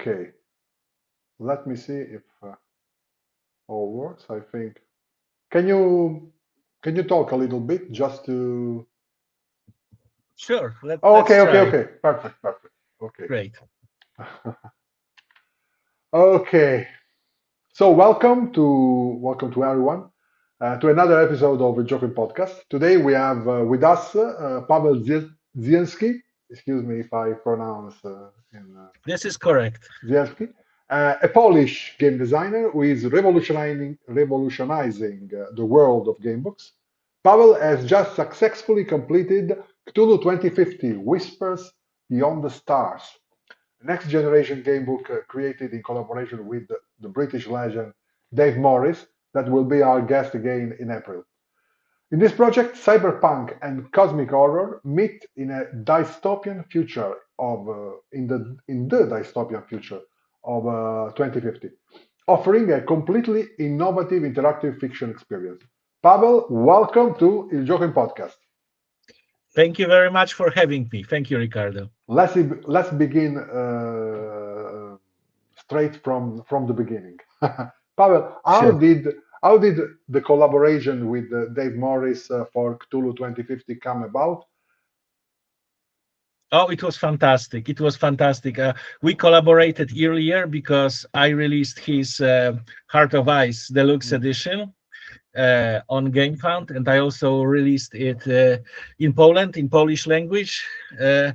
Okay, let me see if all works. I think. Can you can you talk a little bit just to? Sure, Oh, let's okay, okay, try. okay. Perfect, perfect. Okay. Great. Okay. So welcome to everyone to another episode of the Joking Podcast. Today we have with us Paweł Dziemski. Excuse me if I pronounce in This is correct. Dziemski, a Polish game designer who is revolutionizing the world of gamebooks. Paweł has just successfully completed Cthulhu 2050 Whispers Beyond the Stars, a next generation gamebook created in collaboration with the British legend Dave Morris, that will be our guest again in April. In this project, cyberpunk and cosmic horror meet in a dystopian future of in the dystopian future of 2050, offering a completely innovative interactive fiction experience. Pavel, welcome to Il Gioco podcast. Thank you very much for having me. Thank you, Ricardo. Let's begin straight from the beginning. Pavel, how Sure. did how did the collaboration with Dave Morris for Cthulhu 2050 come about? Oh, it was fantastic. It was fantastic. We collaborated earlier because I released his Heart of Ice Deluxe Mm. Edition on GameFound, and I also released it in Poland in Polish language. Uh,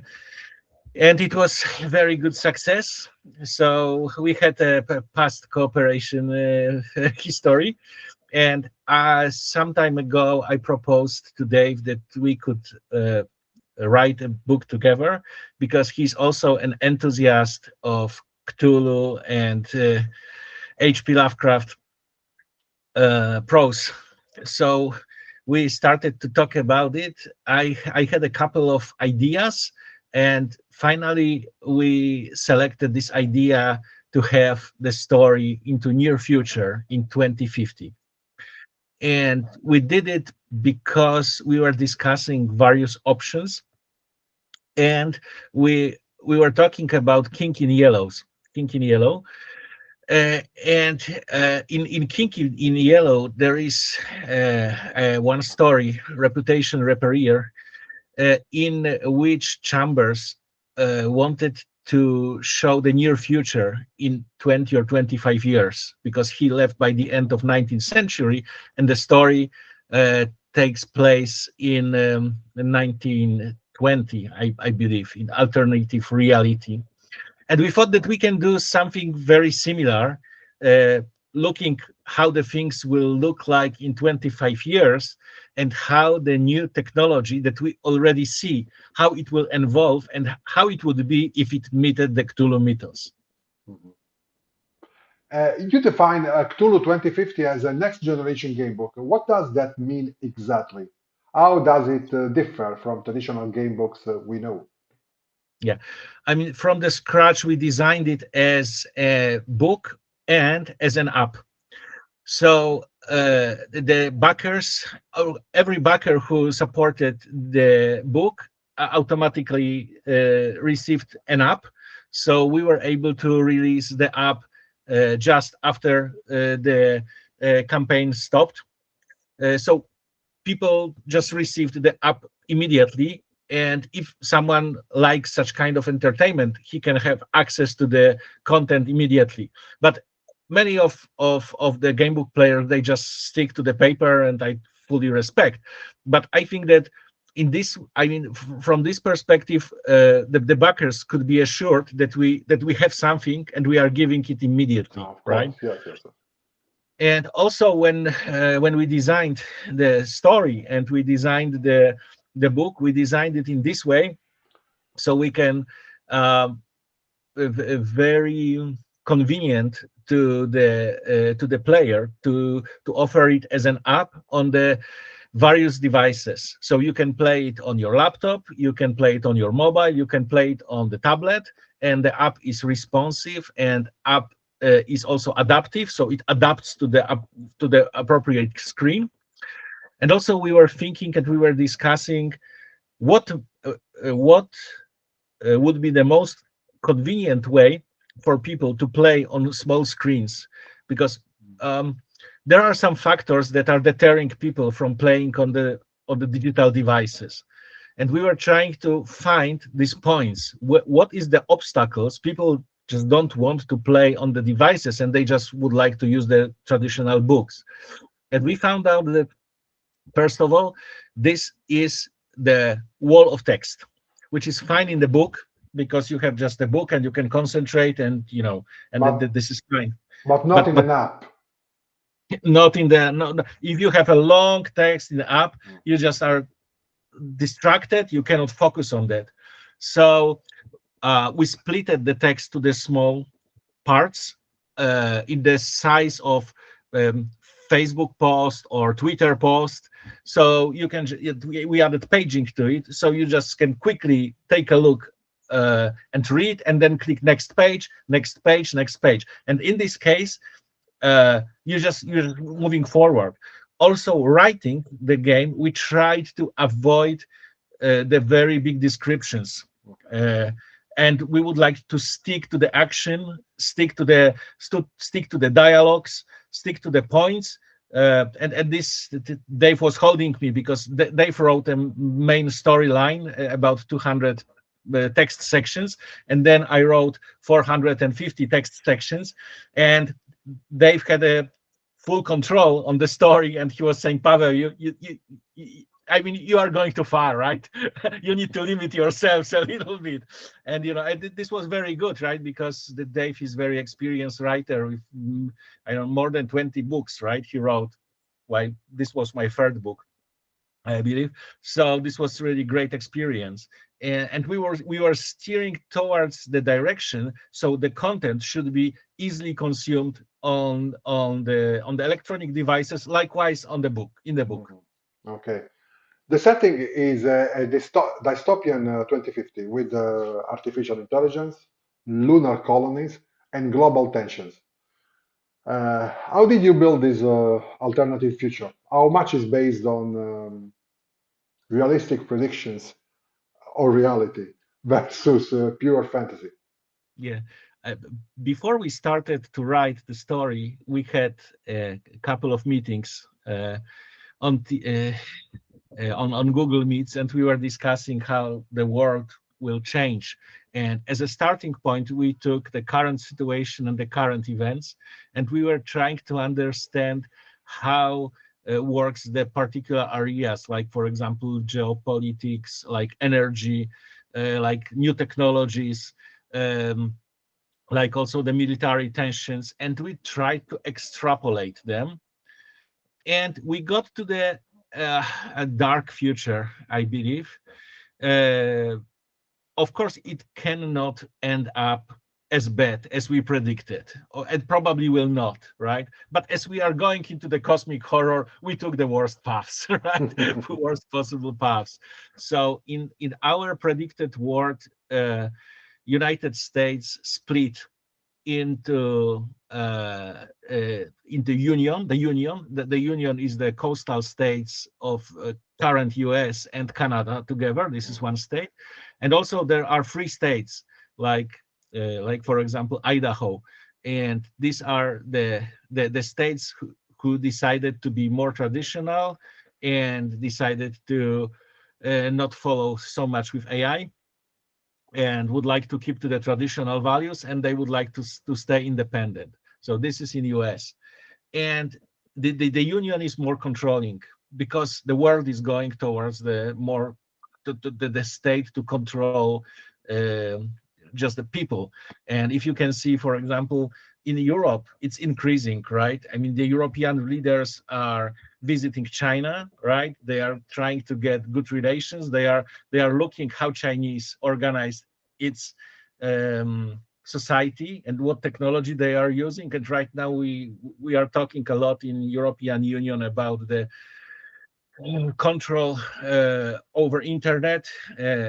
and it was a very good success. So we had a past cooperation history. And some time ago, I proposed to Dave that we could write a book together because he's also an enthusiast of Cthulhu and H.P. Lovecraft prose. So we started to talk about it. I had a couple of ideas, and finally we selected this idea to have the story into near future in 2050. And we did it because we were discussing various options, and we were talking about King in Yellow, and in King in Yellow there is one story, Reputation Repair, in which Chambers wanted to show the near future in 20 or 25 years because he left by the end of 19th century, and the story takes place in 1920, I believe, in alternative reality. And we thought that we can do something very similar, uh, looking how the things will look like in 25 years and how the new technology that we already see, how it will evolve and how it would be if it meted the Cthulhu mythos. Mhm. You define Cthulhu 2050 as a next generation gamebook. What does that mean exactly? How does it differ from traditional gamebooks we know? Yeah, I mean, from the scratch, we designed it as a book and as an app. So the backers, every backer who supported the book automatically received an app. So we were able to release the app just after the campaign stopped. So people just received the app immediately. And if someone likes such kind of entertainment, he can have access to the content immediately. But many of the gamebook players, they just stick to the paper, and I fully respect. But I think that in this, I mean, from this perspective, the backers could be assured that we have something and we are giving it immediately, Of right? course, yes, yes, yes. And also when we designed the story and we designed the book, we designed it in this way so we can um, very convenient to the player to offer it as an app on the various devices. So you can play it on your laptop, you can play it on your mobile, you can play it on the tablet, and the app is responsive, and app is also adaptive, so it adapts to the appropriate screen. And also we were thinking and we were discussing what would be the most convenient way for people to play on small screens, because there are some factors that are deterring people from playing on the digital devices, and we were trying to find these points. What is the obstacles? People just don't want to play on the devices, and they just would like to use the traditional books. And we found out that, first of all, this is the wall of text, which is fine in the book because you have just a book and you can concentrate, and and But this is fine. but not But in an app. not in the no, no. If you have a long text in the app, you just are distracted. You cannot focus on that. So we splitted the text to the small parts in the size of um, Facebook post or Twitter post. So you can we added paging to it, so you just can quickly take a look and read, and then click next page, next page, next page. And in this case, you're moving forward. Also, writing the game, we tried to avoid the very big descriptions. And we would like to stick to the action, stick to the dialogues, stick to the points. And this Dave was holding me, because Dave wrote a main storyline about 200 text sections, and then I wrote 450 text sections, and Dave had a full control on the story, and he was saying, Paweł, I mean, you are going too far, right? You need to limit yourselves a little bit. And this was very good, right? Because Dave is very experienced writer with I don't know, more than 20 books, right? He wrote. Well, this was my third book, I believe. So this was really great experience. And we were steering towards the direction, so the content should be easily consumed on the electronic devices, likewise on the book, in the book. Okay. The setting is a dystopian 2050 with artificial intelligence, lunar colonies, and global tensions. How did you build this alternative future? How much is based on realistic predictions or reality versus pure fantasy? Yeah. Uh, Before we started to write the story, we had a couple of meetings on the on Google Meets, and we were discussing how the world will change. And as a starting point, we took the current situation and the current events, and we were trying to understand how works the particular areas, like, for example, geopolitics, like energy, like new technologies, um, like also the military tensions, and we tried to extrapolate them, and we got to the a dark future, I believe. Uh, of course, it cannot end up as bad as we predicted, or it probably will not, right? But as we are going into the cosmic horror, we took the worst paths, right? The worst possible paths. So in our predicted world, United States split into union. The union is the coastal states of current US and Canada together. This is one state, and also there are three states, like for example Idaho, and these are the states who decided to be more traditional and decided to not follow so much with AI, and would like to keep to the traditional values, and they would like to stay independent. So this is in US. And the union is more controlling, because the world is going towards the more the state to control just the people. And if you can see, for example, in Europe, it's increasing, right? I mean, the European leaders are visiting China, right? They are trying to get good relations. They are looking how Chinese organize its society and what technology they are using. And right now we are talking a lot in European Union about the control over internet,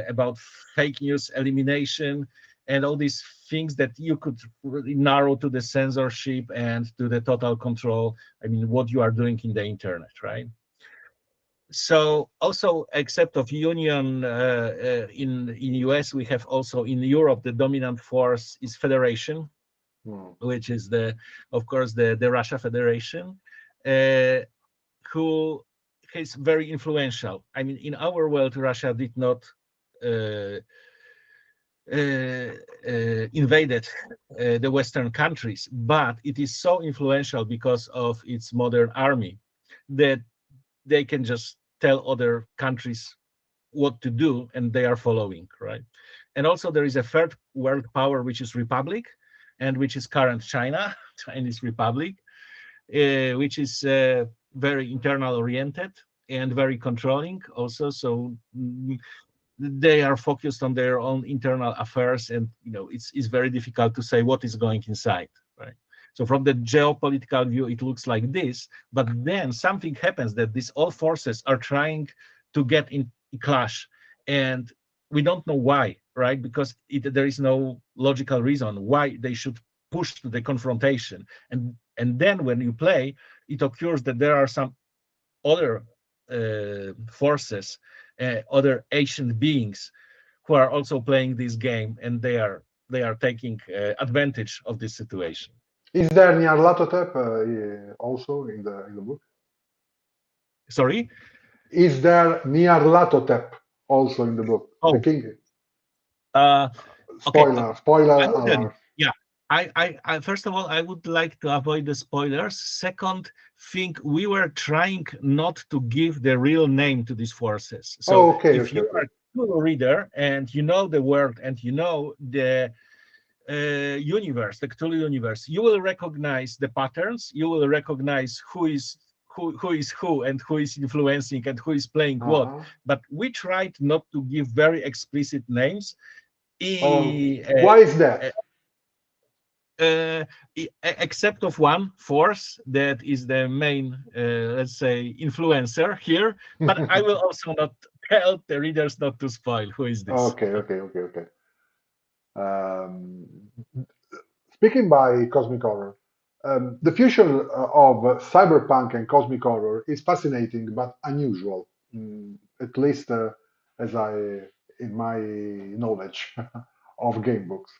about fake news elimination, and all these things that you could really narrow to the censorship and to the total control. I mean, what you are doing in the internet, right? So also, except of union in US, we have also in Europe the dominant force is federation. which is of course, the Russia Federation, uh, who is very influential. I mean, in our world, Russia did not uh, invaded the Western countries, but it is so influential because of its modern army that they can just tell other countries what to do, and they are following, right? And also there is a third world power, which is Republic, and which is current China, Chinese Republic, which is very internal oriented and very controlling also. So they are focused on their own internal affairs, and it's very difficult to say what is going inside, right? So from the geopolitical view, it looks like this, but then something happens that these all forces are trying to get in clash, and we don't know why, right? Because there is no logical reason why they should push to the confrontation, and then when you play, it occurs that there are some other forces, other ancient beings who are also playing this game, and they are taking advantage of this situation. Is there Nyarlathotep also in the book? Sorry? Is there Nyarlathotep also in the book? The Oh, king. okay. Spoiler I will tell you. alert. Yeah. I first of all, I would like to avoid the spoilers. Second thing, we were trying not to give the real name to these forces. So if you are a Cthulhu reader and you know the world and you know the universe, the Cthulhu universe, you will recognize the patterns. You will recognize who is who and who is influencing and who is playing what. But we tried not to give very explicit names. Why is that? Except of one force that is the main, let's say, influencer here. But I will also not tell the readers not to spoil who is this. Okay. Speaking by cosmic horror, the fusion of cyberpunk and cosmic horror is fascinating but unusual, at least as in my knowledge of game books.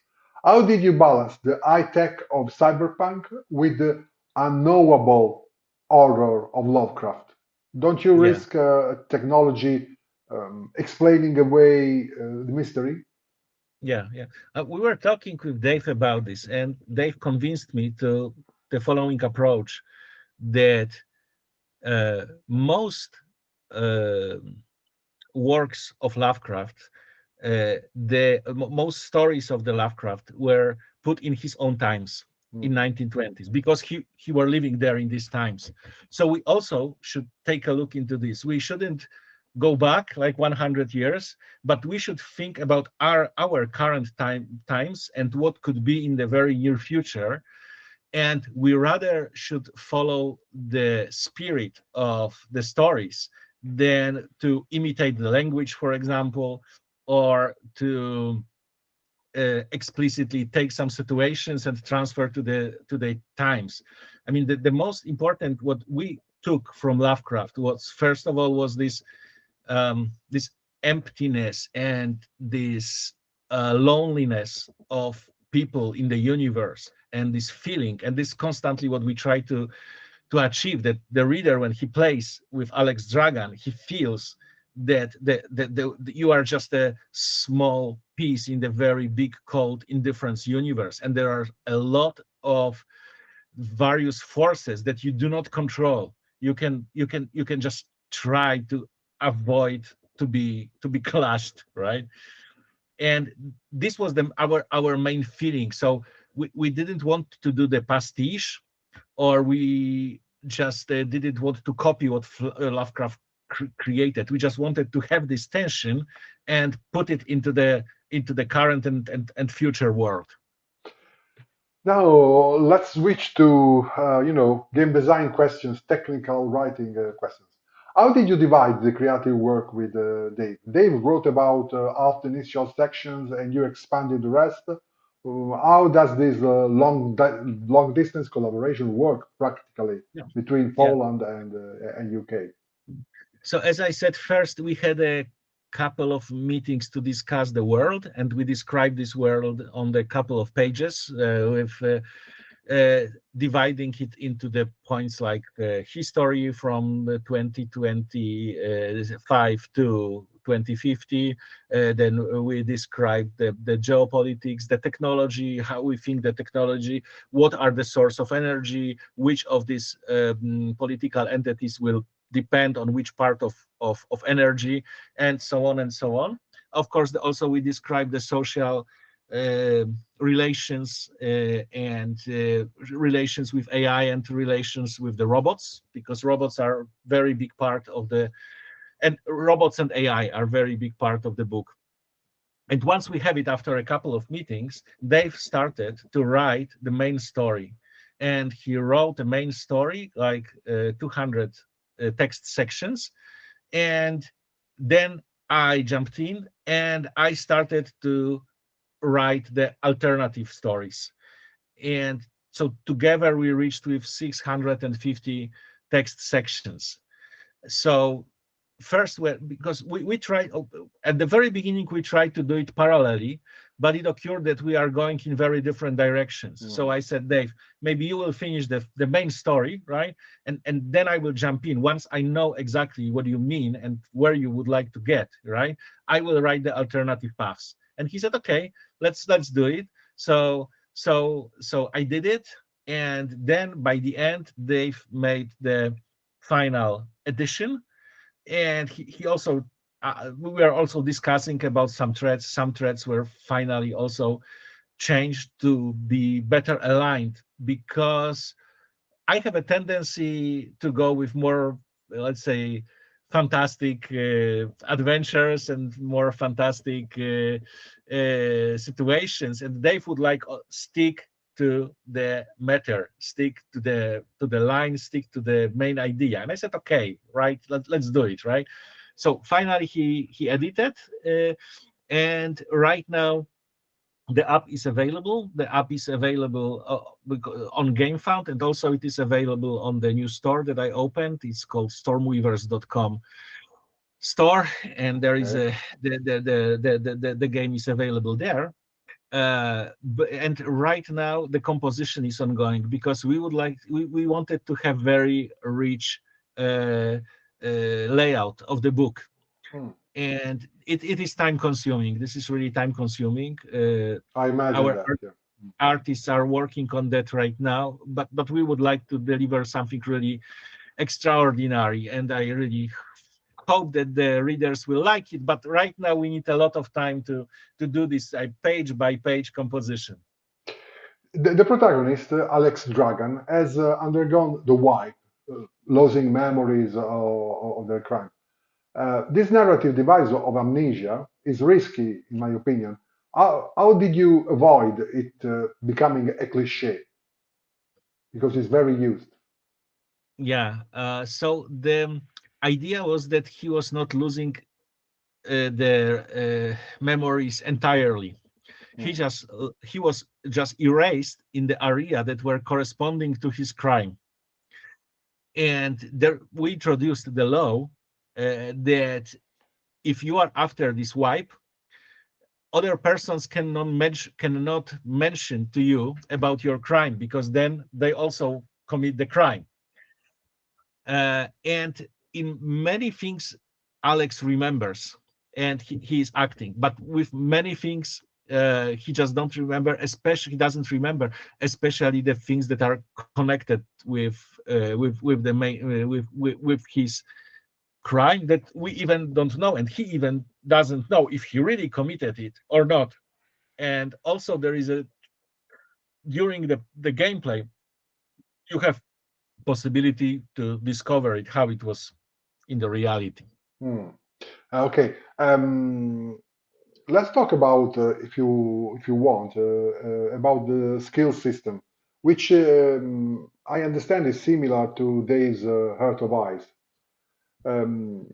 How did you balance the high tech of cyberpunk with the unknowable horror of Lovecraft? Don't you Yeah. risk technology explaining away the mystery? Yeah. We were talking with Dave about this, and Dave convinced me to the following approach, that most works of Lovecraft, most stories of the Lovecraft were put in his own times, in 1920s, because he were living there in these times. So we also should take a look into this. We shouldn't go back like 100 years, but we should think about our current times and what could be in the very near future. And we rather should follow the spirit of the stories than to imitate the language, for example, or to explicitly take some situations and transfer to the times. I mean, the most important what we took from Lovecraft was, first of all, was this emptiness and this loneliness of people in the universe, and this feeling, and this constantly what we try to achieve, that the reader, when he plays with Alex Dragan, he feels that you are just a small piece in the very big, cold, indifference universe, and there are a lot of various forces that you do not control. You can just try to avoid to be clashed, right? And this was our main feeling. So we didn't want to do the pastiche, or we just didn't want to copy what Lovecraft created. We just wanted to have this tension and put it into the current and future world. Now let's switch to game design questions, technical writing questions. How did you divide the creative work with Dave? Dave wrote about half the initial sections, and you expanded the rest. How does this long distance collaboration work practically between Yeah. Poland and UK? So as I said, first we had a couple of meetings to discuss the world, and we describe this world on the couple of pages with dividing it into the points like history from 2025 to 2050. Then we describe the geopolitics, the technology, how we think the technology, what are the source of energy, which of these political entities will depend on which part of energy, and so on and so on. Of course, also we describe the social relations and relations with AI and relations with the robots, because robots are very big part of the, and robots and AI are very big part of the book. And once we have it, after a couple of meetings, Dave started to write the main story, and he wrote the main story like 200 text sections. And then I jumped in and I started to write the alternative stories. And so together we reached with 650 text sections. So first, because we tried at the very beginning, we tried to do it parallelly, but it occurred that we are going in very different directions. So I said, Dave, maybe you will finish the main story, right? And then I will jump in once I know exactly what you mean and where you would like to get, right? I will write the alternative paths. And he said, okay, let's do it. So I did it, and then by the end, Dave made the final edition. And he also we were also discussing about some threads were finally also changed to be better aligned, because I have a tendency to go with more, let's say, fantastic adventures and more fantastic situations, and Dave would like stick to the matter, stick to the line, stick to the main idea. And I said, okay, right, let's do it, right? So finally he edited, and right now the app is available. The app is available on GameFound, and also it is available on the new store that I opened. It's called stormweavers.com store, and there is the game is available there. And right now the composition is ongoing, because we wanted to have very rich layout of the book. And it is time consuming. This is really time consuming. I imagine our that, yeah. artists are working on that right now, but we would like to deliver something really extraordinary, and I really hope that the readers will like it. But right now we need a lot of time to do this page by page composition. The protagonist, Alex Dragan, has undergone the wipe, losing memories of their crime. This narrative device of amnesia is risky, in my opinion. How did you avoid it becoming a cliche? Because it's very used. Yeah. So the idea was that he was not losing the memories entirely. He was just erased in the area that were corresponding to his crime. And there we introduced the law that if you are after this wipe, other persons cannot mention to you about your crime, because then they also commit the crime. And in many things, Alex remembers, and he is acting, but with many things he just don't remember. Especially, he doesn't remember, especially the things that are connected with the main with his crime that we even don't know, and he even doesn't know if he really committed it or not. And also, there is during the gameplay, you have possibility to discover it, how it was in the reality. Okay. Let's talk about, if you want, about the skill system, which I understand is similar to Dave's Heart of Ice. Can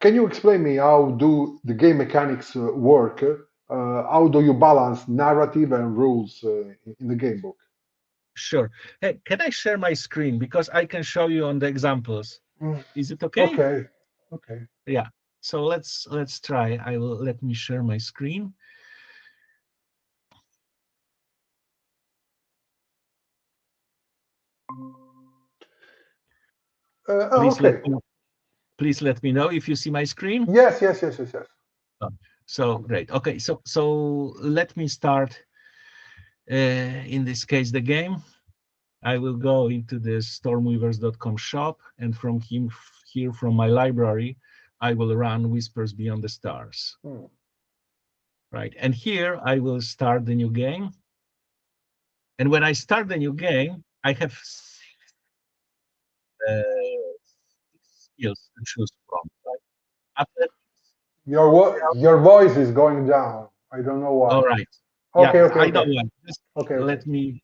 you explain me how do the game mechanics work? How do you balance narrative and rules in the game book? Sure. Hey, can I share my screen, because I can show you on the examples? Is it okay? Okay. Okay. Yeah. So let's try. Let me share my screen. Please Okay. let me know if you see my screen. Yes. Oh, so great. Okay, so let me start. In this case, the game. I will go into the stormweavers.com shop, and from here from my library, I will run Whispers Beyond the Stars. Right, and here I will start the new game. And when I start the new game, I have skills to choose from. Right? Your voice is going down. I don't know why. All right. Okay. Yeah, Okay. I know Okay. why. Just Okay. let me.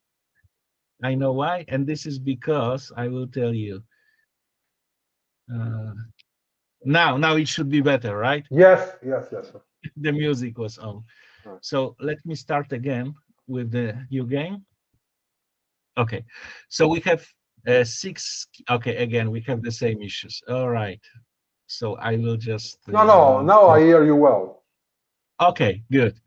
I know why, and this is because I will tell you. Now it should be better, right? Yes. The music was on. Right. So let me start again with the new game. Okay, so we have 6. Okay, again we have the same issues. All right, so I will just. No. Now I hear you well. Okay, good.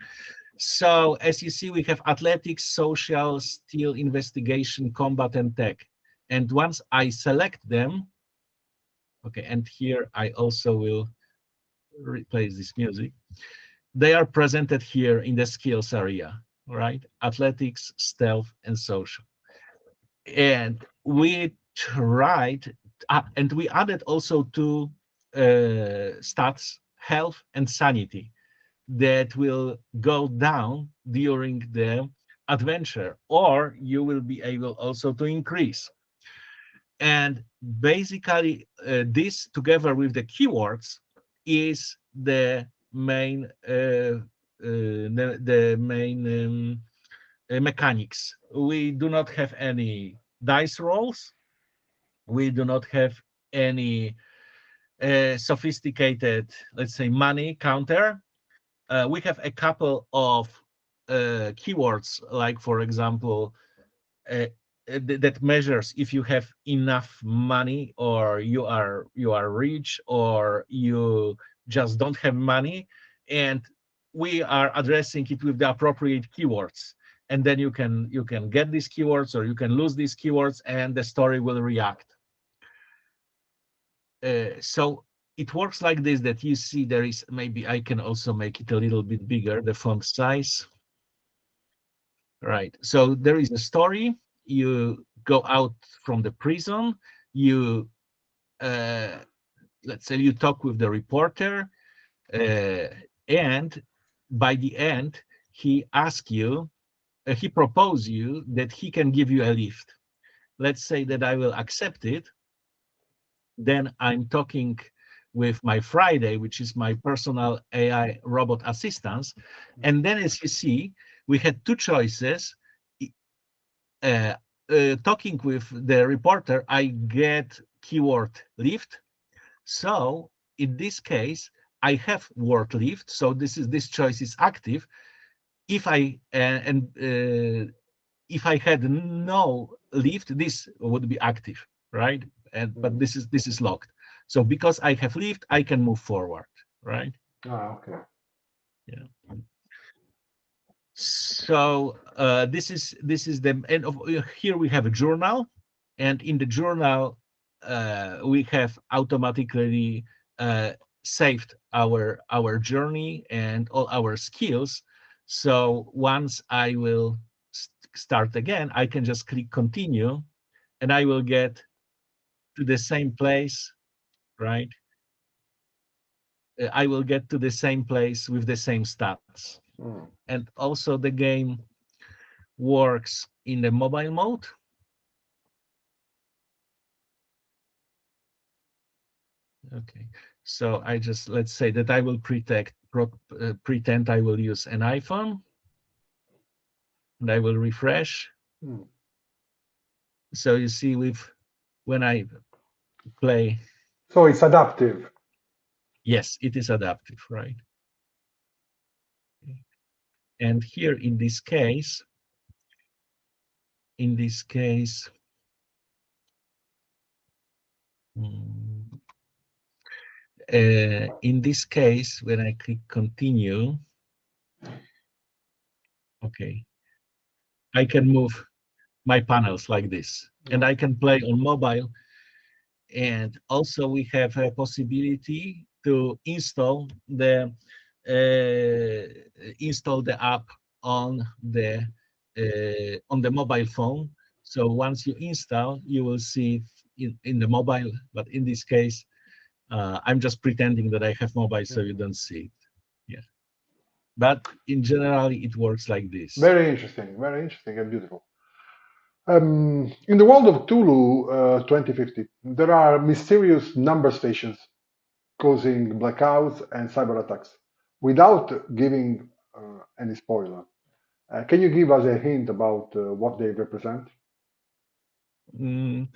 So as you see, we have athletics, social, steel, investigation, combat, and tech. And once I select them, okay, and here I also will replace this music. They are presented here in the skills area, right? Athletics, stealth, and social. And we tried, and we added also two stats, health and sanity, that will go down during the adventure, or you will be able also to increase. And basically, this together with the keywords is the main the main mechanics. We do not have any dice rolls. We do not have any sophisticated, let's say, money counter. We have a couple of keywords, like for example, that measures if you have enough money, or you are rich, or you just don't have money, and we are addressing it with the appropriate keywords. And then you can get these keywords, or you can lose these keywords, and the story will react. So it works like this, that you see there is, maybe I can also make it a little bit bigger, the font size. Right. So there is a story. You go out from the prison. You, let's say, you talk with the reporter, and by the end, he asks you, he proposes you that he can give you a lift. Let's say that I will accept it. Then I'm talking with my Friday, which is my personal AI robot assistant. And then, as you see, we had two choices. Talking with the reporter, I get keyword lift. So in this case, I have word lift. So this choice is active. If I if I had no lift, this would be active, right? But this is locked. So because I have lift, I can move forward, right? Okay. Yeah. So this is the end of. Here we have a journal, and in the journal we have automatically saved our journey and all our skills. So once I will start again, I can just click continue, and I will get to the same place, right? I will get to the same place with the same stats. And also the game works in the mobile mode. Okay, so I just, let's say that I will pretend I will use an iPhone, and I will refresh. So you see, when I play, so it's adaptive. Yes, it is adaptive, right? And here in this case, In this case, when I click continue, okay, I can move my panels like this, and I can play on mobile. And also we have a possibility to install the app on the mobile phone. So once you install, you will see it in the mobile. But in this case, I'm just pretending that I have mobile, so you don't see it. Yeah. But in general, it works like this. Very interesting and beautiful. In the world of Cthulhu 2050, there are mysterious number stations causing blackouts and cyber attacks. Without giving any spoiler, can you give us a hint about what they represent? Mm,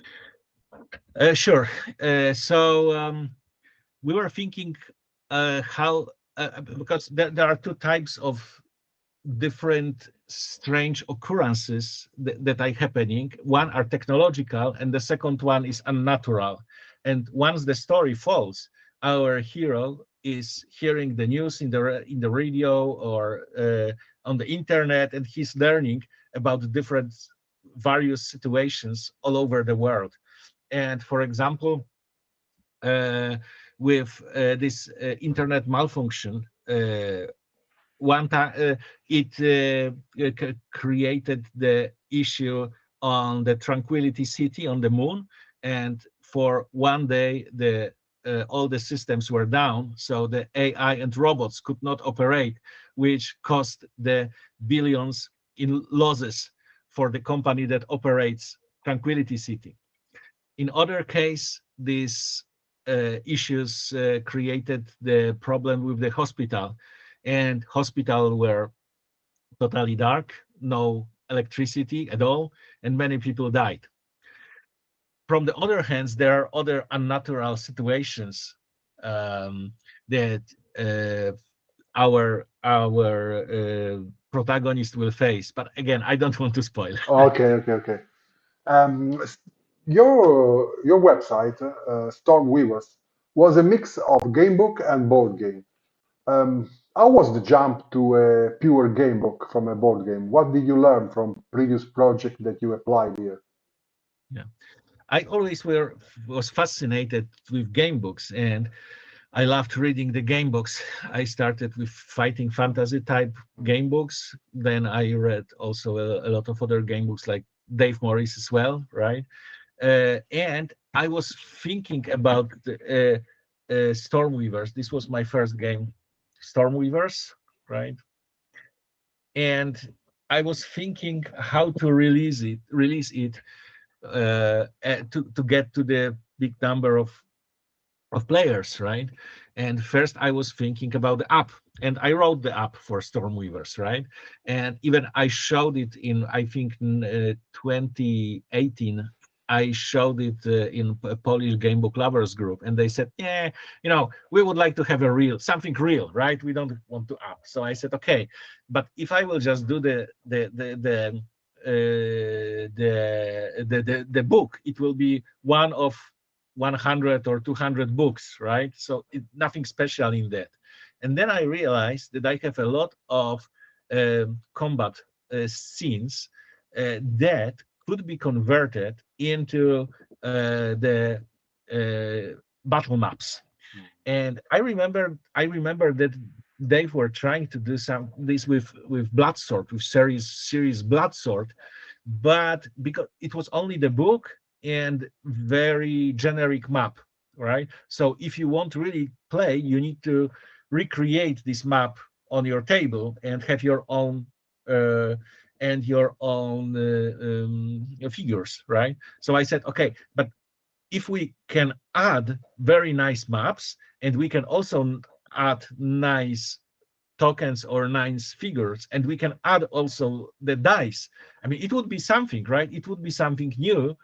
sure. So we were thinking how because there are two types of different strange occurrences that are happening. One are technological, and the second one is unnatural. And once the story falls, our hero is hearing the news in the radio or on the internet, and he's learning about different various situations all over the world. And for example, uh, with this internet malfunction, one time it created the issue on the Tranquility City on the moon, and for one day the all the systems were down, so the AI and robots could not operate, which cost the billions in losses for the company that operates Tranquility City. In other case, these issues created the problem with the hospital, and hospital were totally dark, no electricity at all, and many people died. From the other hand, there are other unnatural situations that our protagonist will face. But again, I don't want to spoil. Okay. Um, s- your website, Stormweavers, was a mix of gamebook and board game. How was the jump to a pure gamebook from a board game? What did you learn from previous project that you applied here? Yeah, I always was fascinated with game books, and I loved reading the game books. I started with fighting fantasy type game books. Then I read also a lot of other game books like Dave Morris as well, right? And I was thinking about Stormweavers. This was my first game, Stormweavers, right? And I was thinking how to release it to get to the big number of players, right? And first I was thinking about the app, and I wrote the app for Stormweavers, right? And even I showed it in, I think, in 2018. I showed it in a Polish game book lovers group, and they said, "Yeah, we would like to have something real, right? We don't want to app." So I said, "Okay, but if I will just do the book, it will be one of 100 or 200 books, right? So nothing special in that." And then I realized that I have a lot of combat scenes that could be converted into the battle maps. And I remember that they were trying to do this with Bloodsword, with series Bloodsword, but because it was only the book and very generic map, right? So if you want to really play, you need to recreate this map on your table and have your own uh, figures, right? So I said, okay, but if we can add very nice maps, and we can also add nice tokens or nice figures, and we can add also the dice, I mean, it would be something, right? It would be something new,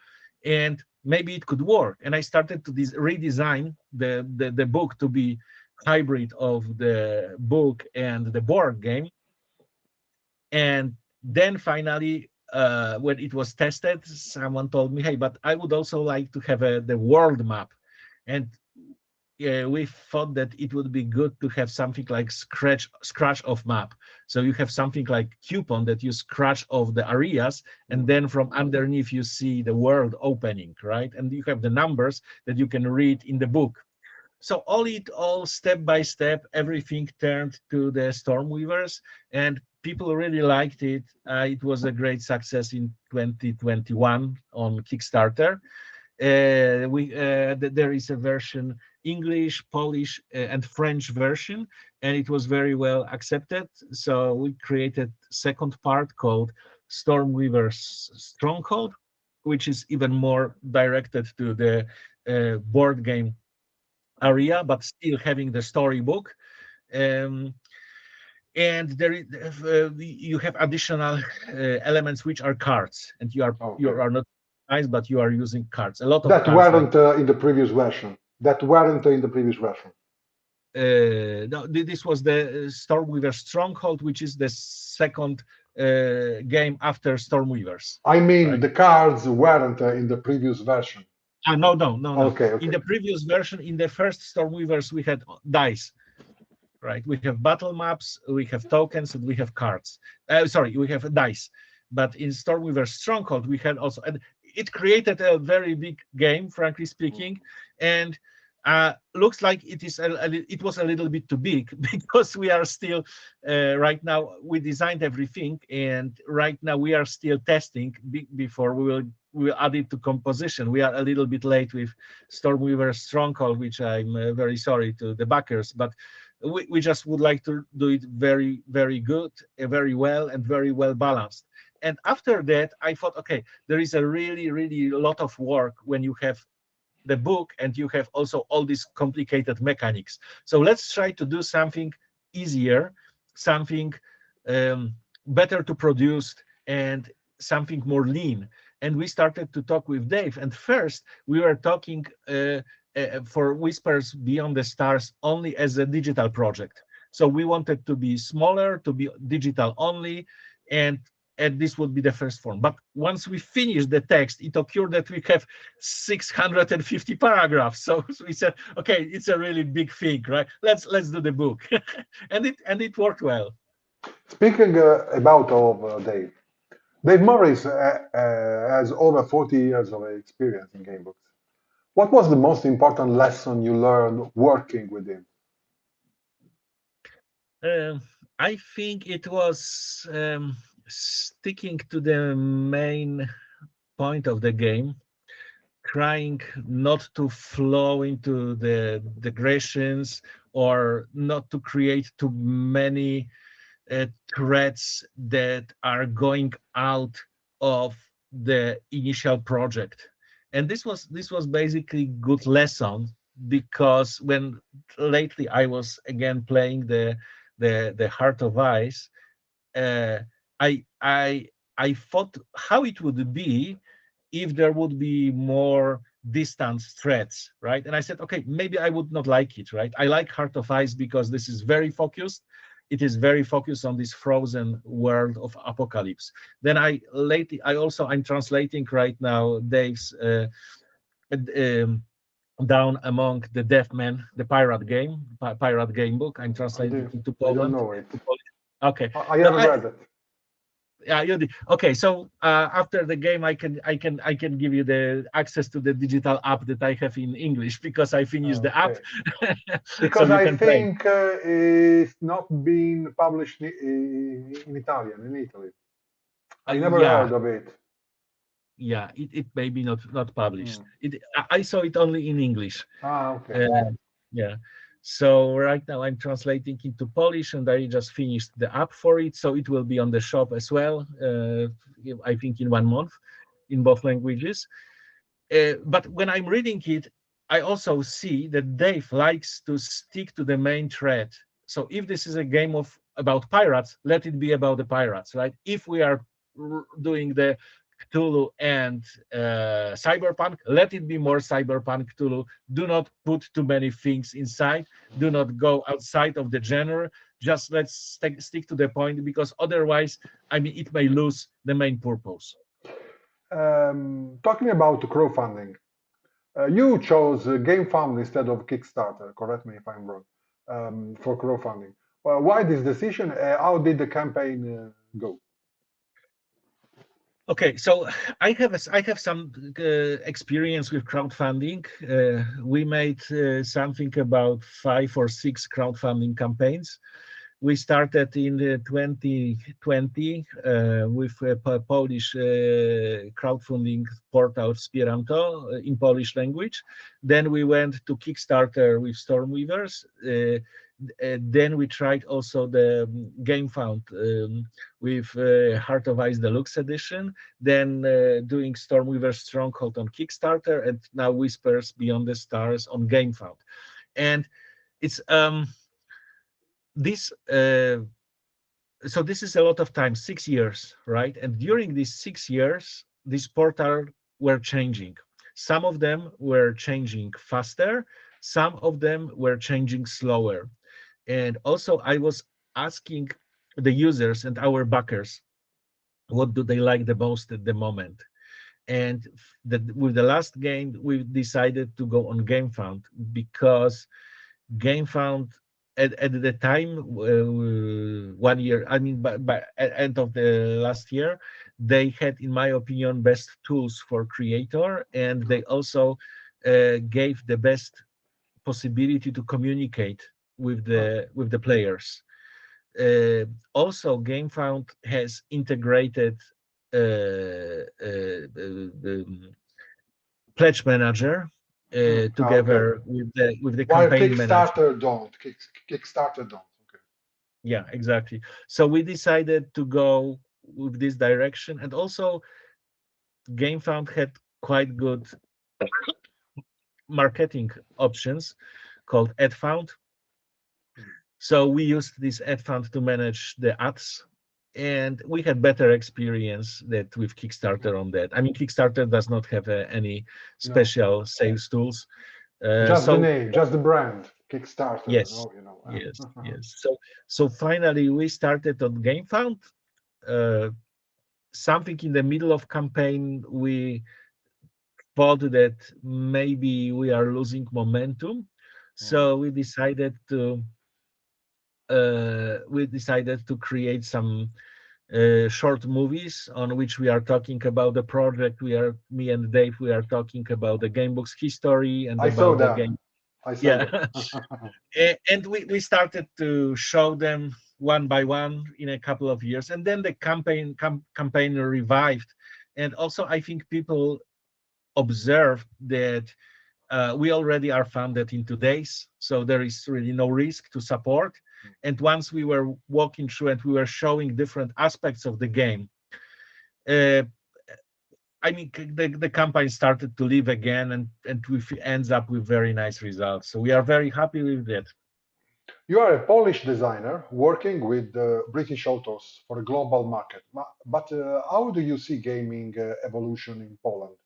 and maybe it could work. And I started to redesign the book to be hybrid of the book and the board game. And then finally, when it was tested, someone told me, "Hey, but I would also like to have the world map." And we thought that it would be good to have something like scratch off map. So you have something like coupon that you scratch off the areas, and then from underneath you see the world opening, right? And you have the numbers that you can read in the book. So all step by step, everything turned to the Stormweavers, and people really liked it. It was a great success in 2021 on Kickstarter. There is a version, English, Polish, and French version, and it was very well accepted. So we created second part called Stormweaver's Stronghold, which is even more directed to the board game area, but still having the storybook. Um, and you have additional elements which are cards, and you are not nice, but you are using cards. A lot of that cards. Weren't in the previous version. That weren't in the previous version. No, this was the Stormweaver Stronghold, which is the second game after Stormweavers. I mean, right? The cards weren't in the previous version. No. Okay. In the previous version, in the first Stormweavers, we had dice, right? We have battle maps, we have tokens, and we have cards. We have dice. But in Stormweaver Stronghold, we had also, and it created a very big game, frankly speaking, and looks like it was a little bit too big, because we are still right now, we designed everything, and right now we are still testing before we will add it to composition. We are a little bit late with Stormweaver Stronghold, which I'm very sorry to the backers, but we just would like to do it very, very good, very well, and very well balanced. And after that, I thought, okay, there is a really, really lot of work when you have the book and you have also all these complicated mechanics. So let's try to do something easier, something better to produce, and something more lean. And we started to talk with Dave. And first, we were talking for Whispers Beyond the Stars only as a digital project. So we wanted to be smaller, to be digital only, and this would be the first form. But once we finished the text, it occurred that we have 650 paragraphs. So we said, okay, it's a really big thing, right? Let's do the book, and it worked well. Speaking about Dave, Dave Morris has over 40 years of experience in game books. What was the most important lesson you learned working with him? I think it was sticking to the main point of the game, trying not to flow into the digressions or not to create too many threads that are going out of the initial project. And this was basically good lesson, because when lately I was again playing the Heart of Ice, I thought how it would be if there would be more distant threads, right? And I said, okay, maybe I would not like it, right? I like Heart of Ice because this is very focused. It is very focused on this frozen world of apocalypse. Then I'm translating right now Dave's Down Among the Deaf Men, the pirate game book. I'm translating into Poland. I don't know it. Okay. I haven't read it. Yeah, you did. Okay, so after the game, I can give you the access to the digital app that I have in English, because I finished the app. Because so I think it's not being published in Italian, in Italy. I never heard of it. Yeah, it may be not published. I saw it only in English. Okay. Yeah. So right now I'm translating into Polish, and I just finished the app for it. So it will be on the shop as well, I think in 1 month, in both languages. But when I'm reading it, I also see that Dave likes to stick to the main thread. So if this is a game about pirates, let it be about the pirates, right? If we are doing the Cthulhu and cyberpunk, let it be more cyberpunk Cthulhu. Do not put too many things inside. Do not go outside of the genre. Just let's stick to the point, because otherwise, I mean, it may lose the main purpose. Talking about crowdfunding, You chose GameFound instead of Kickstarter. Correct me if I'm wrong. For crowdfunding. Well, why this decision? How did the campaign go? Okay, so I have some experience with crowdfunding. We made something about 5 or 6 crowdfunding campaigns. We started in 2020 with a Polish crowdfunding portal Wspieranto in Polish language. Then we went to Kickstarter with Stormweavers. Then we tried also the GameFound with Heart of Ice Deluxe Edition. Then doing Stormweaver Stronghold on Kickstarter, and now Whispers Beyond the Stars on GameFound. And it's this so this is a lot of time, 6 years, right? And during these 6 years these portals were changing. Some of them were changing faster, some of them were changing slower. And also I was asking the users and our backers what do they like the most at the moment. And with the last game we decided to go on GameFound because GameFound at the time 1 year, I mean by end of the last year, they had, in my opinion, best tools for creator, and they also gave the best possibility to communicate with the players. Also GameFound has integrated pledge manager together Okay. with the While campaign manager. Kickstarter don't. Kickstarter don't. Okay. Yeah, exactly. So we decided to go with this direction, and also GameFound had quite good marketing options called AdFound. So we used this AdFound to manage the ads, and we had better experience that with Kickstarter on that. I mean, Kickstarter does not have any special sales tools. Just the name, just the brand, Kickstarter. Yes, yes. So finally we started on GameFound. Something in the middle of campaign, we thought that maybe we are losing momentum, so we decided to create some short movies on which we are talking about the project. Me and Dave, we are talking about the gamebook's history and about the game. Yeah. And we started to show them one by one in a couple of years, and then the campaign revived. And also I think people observed that we already are funded in 2 days, so there is really no risk to support. And once we were walking through and we were showing different aspects of the game, I mean, the campaign started to live again, and we ends up with very nice results. So we are very happy with that. You are a Polish designer working with British authors for a global market. But how do you see gaming evolution in Poland?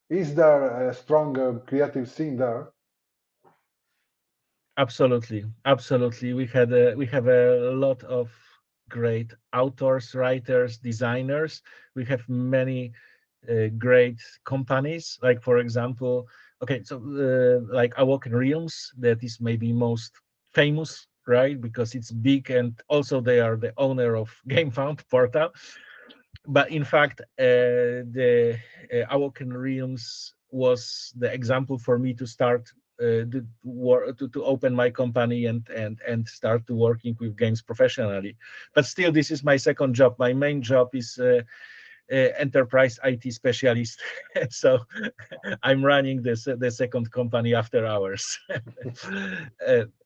Is there a strong creative scene there? Absolutely, absolutely. We have a lot of great authors, writers, designers. We have many great companies, like for example, so like Awoken Realms, that is maybe most famous, right? Because it's big, and also they are the owner of GameFound portal. But in fact, the Awoken Realms was the example for me to start to open my company and start to working with games professionally. But still, this is my second job. My main job is enterprise IT specialist. So I'm running the second company after hours.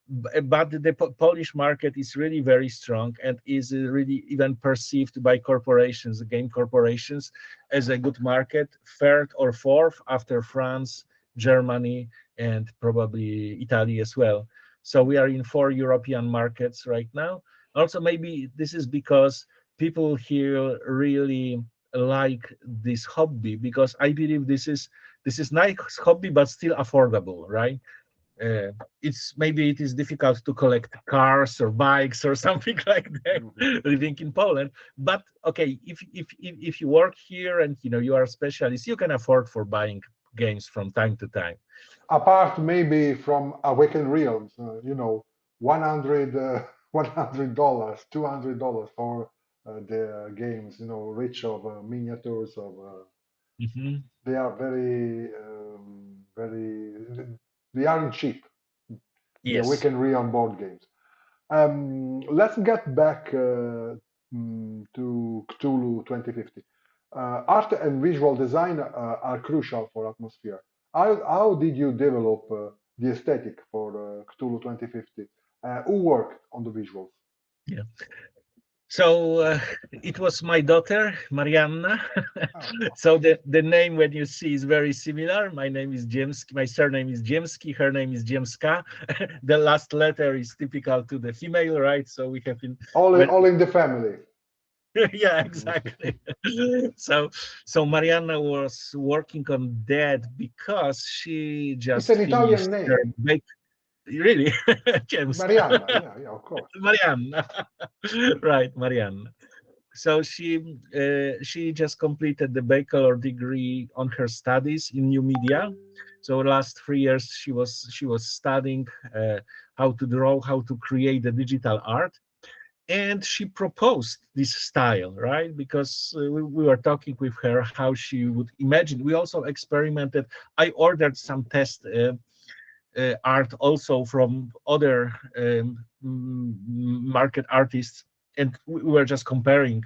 But the Polish market is really very strong and is really even perceived by corporations, game corporations, as a good market, third or fourth after France, Germany, and probably Italy as well. So we are in 4 European markets right now. Also, maybe this is because people here really like this hobby, because I believe this is nice hobby but still affordable, right? Maybe it is difficult to collect cars or bikes or something like that living in Poland, but okay, if you work here and you are a specialist, you can afford for buying games from time to time. Apart maybe from Awaken Realms, you know, 100 $100, $200 for the games, you know, rich of miniatures of. Mhm. They are they aren't cheap. The Yes. Awaken Realm board games. Let's get back to Cthulhu 2050. Art and visual design are crucial for atmosphere. How did you develop the aesthetic for Cthulhu 2050? Who worked on the visuals? Yeah. So it was my daughter, Marianna. Oh, So the name when you see is very similar. My name is Dziemski. My surname is Dziemski. Her name is Dziemska. The last letter is typical to the female, right? So we have in when all in the family. yeah, exactly. So Marianna was working on that because she It's just an Italian finished her name, really, James. Marianna. Yeah, yeah, of course. Marianna. Right, Marianna. So she just completed the bachelor degree on her studies in new media. So last 3 years she was studying how to draw, how to create the digital art, and she proposed this style, right? Because we were talking with her how she would imagine. We also experimented. I ordered some test art also from other market artists, and we were just comparing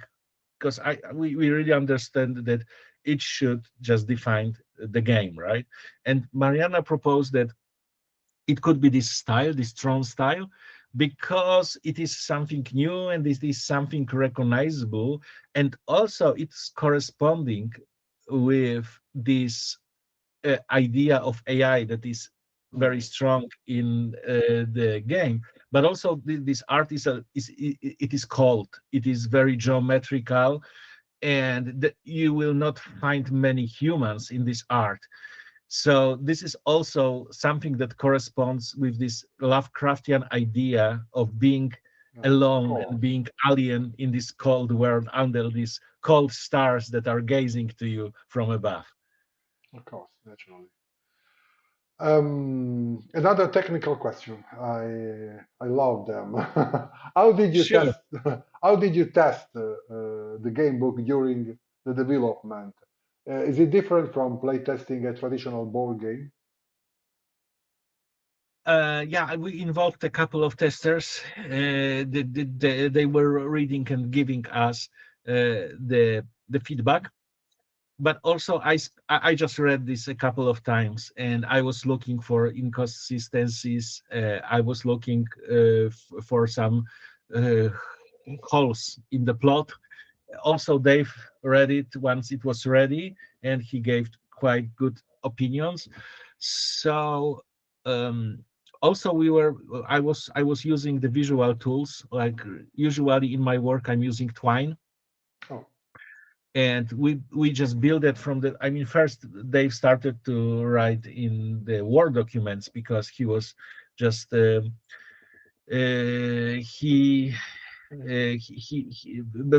because we really understand that it should just define the game, right? And Mariana proposed that it could be this style, this strong style, because it is something new and it is something recognizable, and also it's corresponding with this idea of AI that is very Mm, strong in the game. But also this art it is cold, it is very geometrical, and you will not find many humans in this art. So this is also something that corresponds with this Lovecraftian idea of being yeah, of alone and course, being alien in this cold world under these cold stars that are gazing to you from above. of course, naturally. Another technical question. I love them. How did you Sure. test? How did you test the game book during the development? Is it different from playtesting a traditional board game? Yeah, we involved a couple of testers. They were reading and giving us the feedback. But also, I just read this a couple of times, and I was looking for inconsistencies. I was looking for some uh, holes in the plot. Also, Dave read it once it was ready, and he gave quite good opinions. So um, also I was using the visual tools. Like usually in my work I'm using Twine, Oh, and we just build it from the. I mean, first Dave started to write in the Word documents because he was just he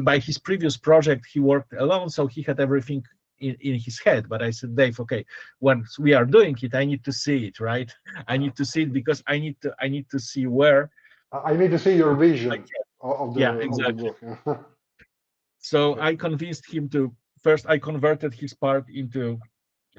by his previous project he worked alone, so he had everything in his head. But I said, Dave, okay, once we are doing it, I need to see it, right? I yeah. need to see it because I need to see where I need to see your I vision can. of Yeah, the exactly. book. So Yeah. I convinced him to first. I converted his part into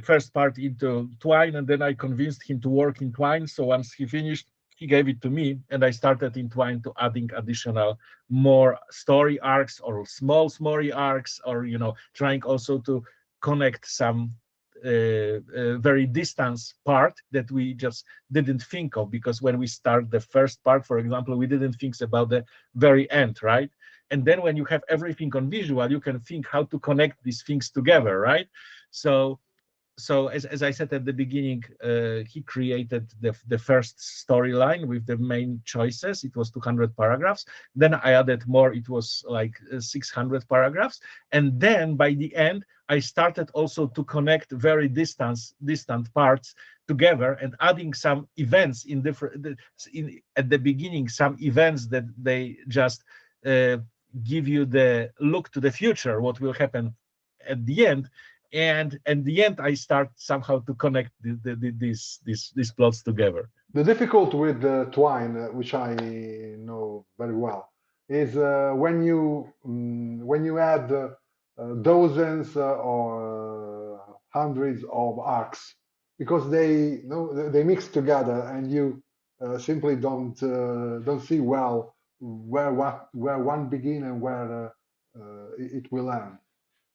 first part into Twine, and then I convinced him to work in Twine. So once he finished, he gave it to me, and I started in Twine to adding additional more story arcs or small story arcs, or trying also to connect some very distance part that we just didn't think of, because when we start the first part, for example, we didn't think about the very end, right? And then when you have everything on visual, you can think how to connect these things together, right? So as I said at the beginning, he created the first storyline with the main choices. It was 200 paragraphs. Then I added more. It was like 600 paragraphs. And then by the end, I started also to connect very distant parts together, and adding some events at the beginning, some events that they just uh, give you the look to the future, what will happen at the end. and at the end I start somehow to connect these plots together. The difficult with Twine, which I know very well, is when you add dozens or hundreds of arcs, because they mix together, and you simply don't see well where one begin and where it will end.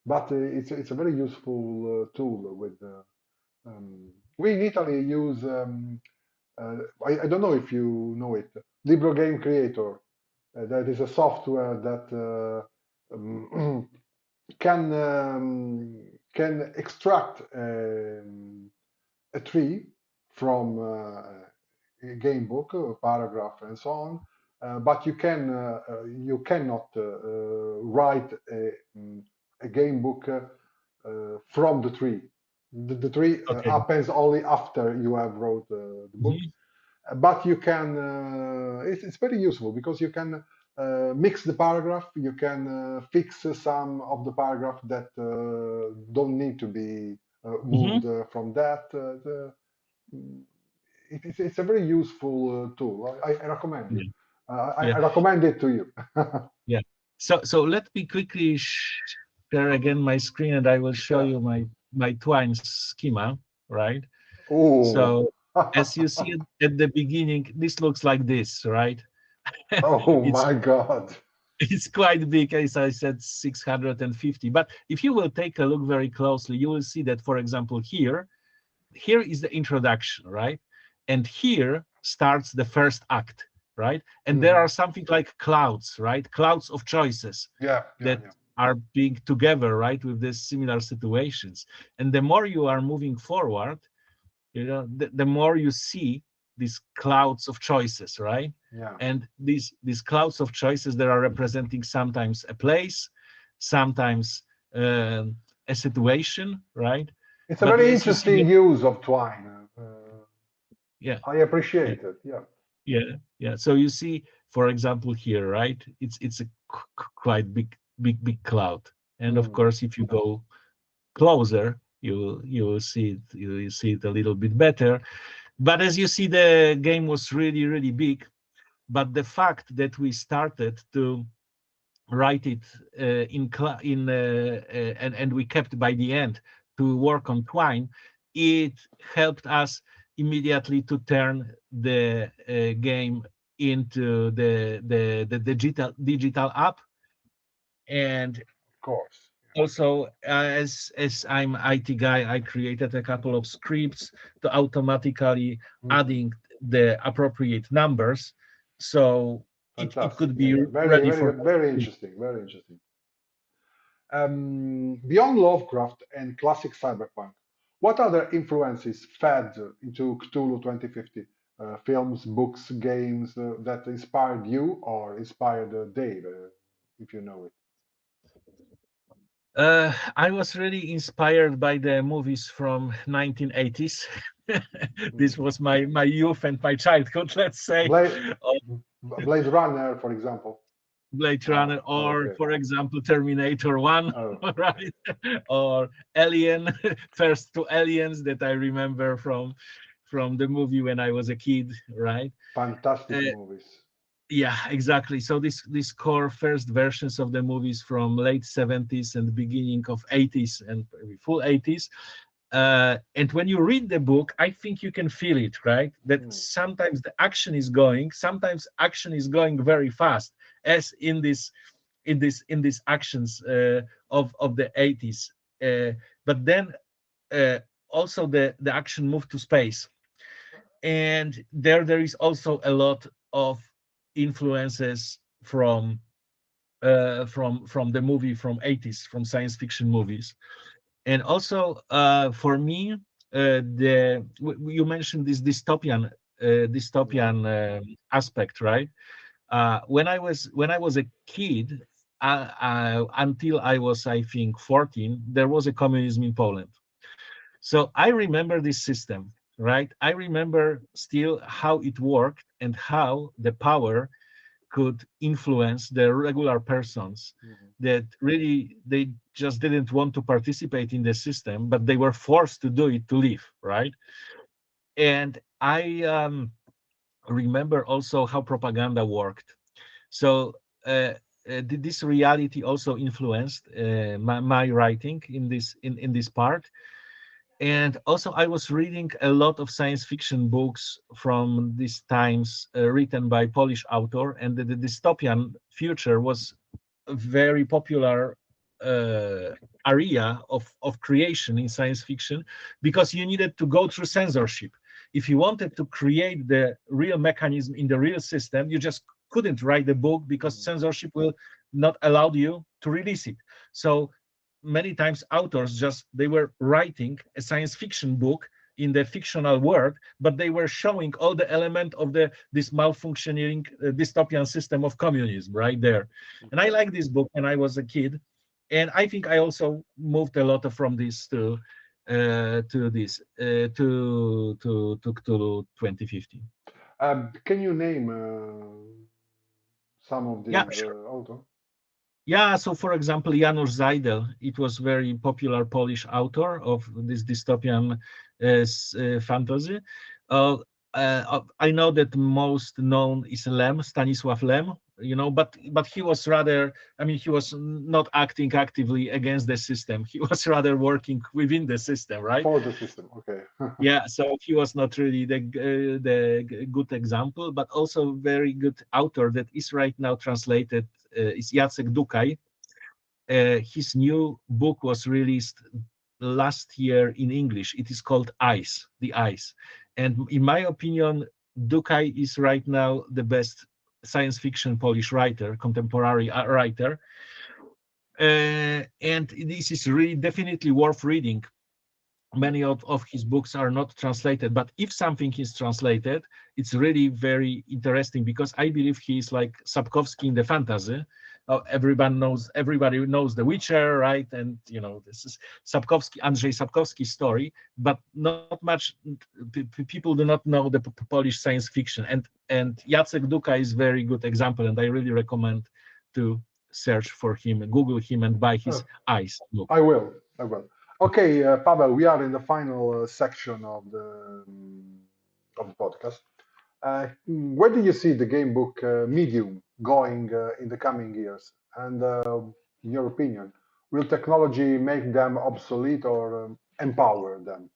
But it's a very useful tool. We in Italy use. I don't know if you know it, Libro Game Creator. That is a software that can extract a tree from a game book, a paragraph, and so on. But you cannot write a game book from the tree. The tree Okay. happens only after you have wrote the book. Mhm. But you can it's very useful because you can mix the paragraph, you can fix some of the paragraph that don't need to be Mhm. moved from that it's a very useful tool. I recommend you. Yeah. I Yeah. recommend it to you. Yeah. So let me quickly share again my screen, and I will show Yeah. you my Twine schema, right? Oh. So as you see at the beginning, this looks like this, right? Oh it's my God. it's quite big, as I said, 650. But if you will take a look very closely, you will see that, for example, here is the introduction, right? And here starts the first act, right? And there Mhm. are something like clouds, right? Clouds of choices Yeah, yeah, that yeah. are being together, right, with these similar situations. And the more you are moving forward, the more you see these clouds of choices, right? Yeah. And these clouds of choices that are representing sometimes a place, sometimes a situation, right? It's a But very as you see interesting that, use of twine. yeah, I yeah, appreciate it. Yeah. yeah, yeah. So you see, for example, here, right? It's a quite big cloud, and of Mm. course, if you go closer, you will see it, you see it a little bit better. But as you see, the game was really big. But the fact that we started to write it and we kept by the end to work on Twine, it helped us immediately to turn the game into the digital app. And Of course. also, as I'm IT guy, I created a couple of scripts to automatically Mhm. adding the appropriate numbers, so it Fantastic. could Yeah, be yeah. Very, ready very for good. Very interesting. Very interesting. Beyond Lovecraft and classic cyberpunk, what other influences fed into Cthulhu 2050? Films, books, games that inspired you or inspired Dave, if you know it. I was really inspired by the movies from 1980s. This Mm. was my youth and my childhood, let's say. Blade, Blade Runner, for example. Blade Ah, Runner, or okay. for example, Terminator 1, Oh, right? Or Alien, first two Aliens that I remember from the movie when I was a kid, right? fantastic Uh, movies. yeah, exactly. So these core first versions of the movies from late 70s and beginning of 80s and maybe full 80s. And when you read the book, I think you can feel it, right? That Mm. sometimes the action is going, sometimes action is going very fast, as in these actions of the 80s. But then also the action moved to space, and there is also a lot of influences from the movie from 80s, from science fiction movies. And also for me, you mentioned this dystopian aspect, right? When I was a kid, until I was, I think, 14, there was a communism in Poland. So I remember this system, right? I remember still how it worked and how the power could influence the regular persons that really they just didn't want to participate in the system, but they were forced to do it to live, right? And I remember also how propaganda worked. So this reality also influenced my writing in this part. And also I was reading a lot of science fiction books from these times, written by Polish author, and the dystopian future was a very popular area of creation in science fiction, because you needed to go through censorship. If you wanted to create the real mechanism in the real system, you just couldn't write the book, because censorship will not allow you to release it. So many times authors they were writing a science fiction book in the fictional world, but they were showing all the element of this malfunctioning dystopian system of communism right there. And I like this book when I was a kid, and I think I also moved a lot from this to Cthulhu 2050. Can you name some of Yeah, these sure. authors? Yeah, so for example, Janusz Zajdel, it was very popular Polish author of this dystopian fantasy. I know that most known is Lem, Stanisław Lem, but he was rather, he was not acting actively against the system. He was rather working within the system, right? For the system, okay. Yeah, so he was not really the good example, but also very good author that is right now translated is Jacek Dukaj. His new book was released last year in English. It is called Ice, The Ice. And in my opinion, Dukaj is right now the best science fiction Polish writer, contemporary writer. And this is really definitely worth reading. Many of his books are not translated, but if something is translated, it's really very interesting, because I believe he is like Sapkowski in the fantasy. Everybody knows The Witcher, right? And this is Andrzej Sapkowski's story, but not much people do not know the Polish science fiction. And Jacek Dukaj is a very good example, and I really recommend to search for him, Google him, and buy his Ice book. I will. Okay, Paweł, we are in the final section of the podcast. Where do you see the game book medium going in the coming years? And in your opinion, will technology make them obsolete or empower them?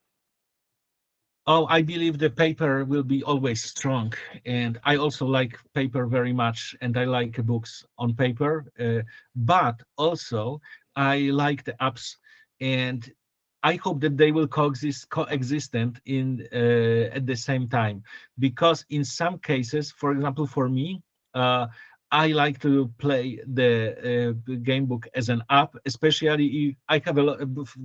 Oh, I believe the paper will be always strong, and I also like paper very much, and I like books on paper, but also I like the apps, and I hope that they will coexistent in at the same time, because in some cases, for example, for me, I like to play the game book as an app, especially if I have a lot of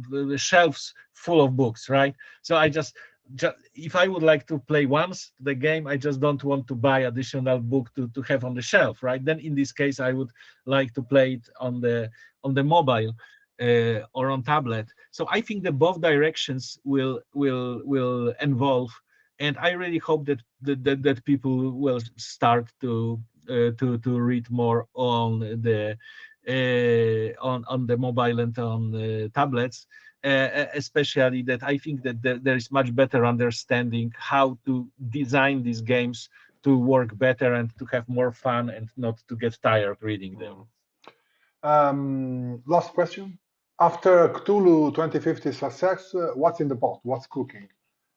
shelves full of books, right? So I just if I would like to play once the game, I just don't want to buy additional book to have on the shelf, right? Then in this case, I would like to play it on the mobile or on tablet. So I think that both directions will evolve, and I really hope that people will start to read more on the mobile and on the tablets. Especially that I think that there is much better understanding how to design these games to work better and to have more fun and not to get tired reading them. Last question. After Cthulhu 2050 success, what's in the pot? What's cooking?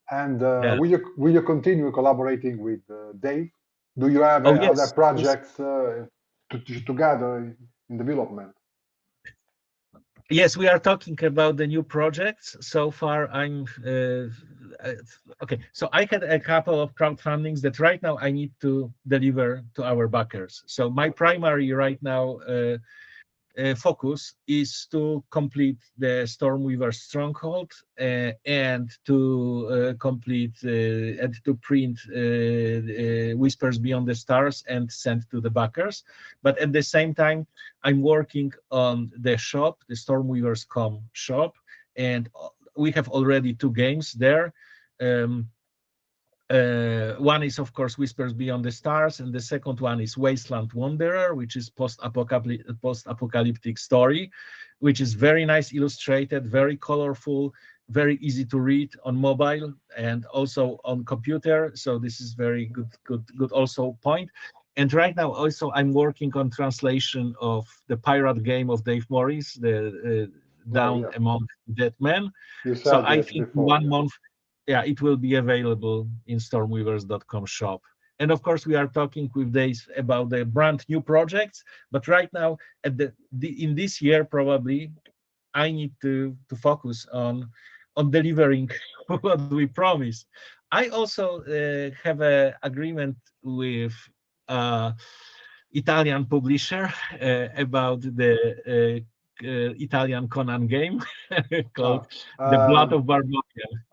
And Yeah. will you continue collaborating with Dave? Do you have Oh, other yes. projects together in development? Yes, we are talking about the new projects. So far, I'm okay. So I had a couple of crowdfundings that right now I need to deliver to our backers. So my primary right now focus is to complete the Stormweaver Stronghold and to complete and to print Whispers Beyond the Stars and send to the backers. But at the same time, I'm working on the shop, the Stormweavers.com shop, and we have already 2 games there. One is, of course, Whispers Beyond the Stars, and the second one is Wasteland Wanderer, which is post-apocalyptic story, which is very nice illustrated, very colorful, very easy to read on mobile and also on computer. So this is very good also point. And right now also I'm working on translation of the pirate game of Dave Morris, the Down Among Dead Men. So I think before, 1 month, it will be available in stormweavers.com shop. And of course, we are talking with Dave about the brand new projects. But right now, in this year, probably, I need to focus on delivering what we promised. I also have an agreement with Italian publisher about the Italian Conan game called The Blood of Barbarian.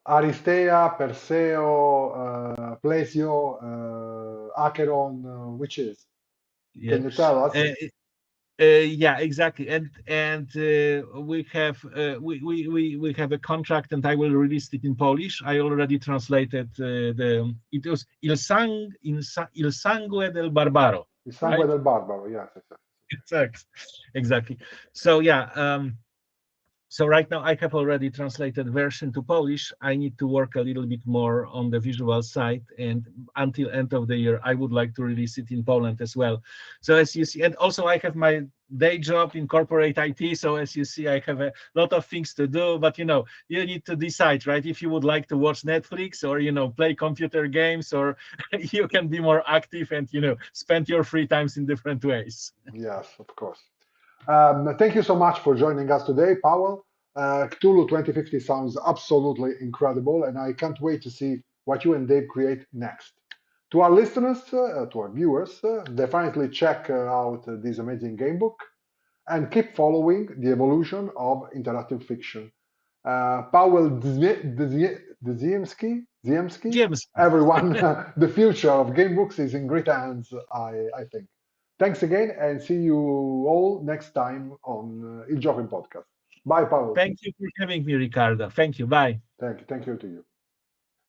Aristea, Perseo, Plesio, Acheron, which is? Can you tell us? Yeah, exactly. And we have we have a contract, and I will release it in Polish. I already translated it was Il Sangue del Barbaro. Il Sangue del Barbaro, yes. Exactly. So so right now I have already translated version to Polish. I need to work a little bit more on the visual side, and until end of the year, I would like to release it in Poland as well. So as you see, and also I have my day job in corporate IT. So as you see, I have a lot of things to do, but you need to decide, right? If you would like to watch Netflix or, play computer games, or you can be more active and, spend your free times in different ways. Yes, of course. Thank you so much for joining us today, Paweł. Cthulhu 2050 sounds absolutely incredible, and I can't wait to see what you and Dave create next. To our listeners, to our viewers, definitely check out this amazing game book and keep following the evolution of interactive fiction. Paweł Dziemski, everyone, the future of game books is in great hands, I think. Thanks again, and see you all next time on Il Gioco podcast. Bye, Paweł. Thank you for having me, Ricardo. Thank you. Bye. Thank you to you.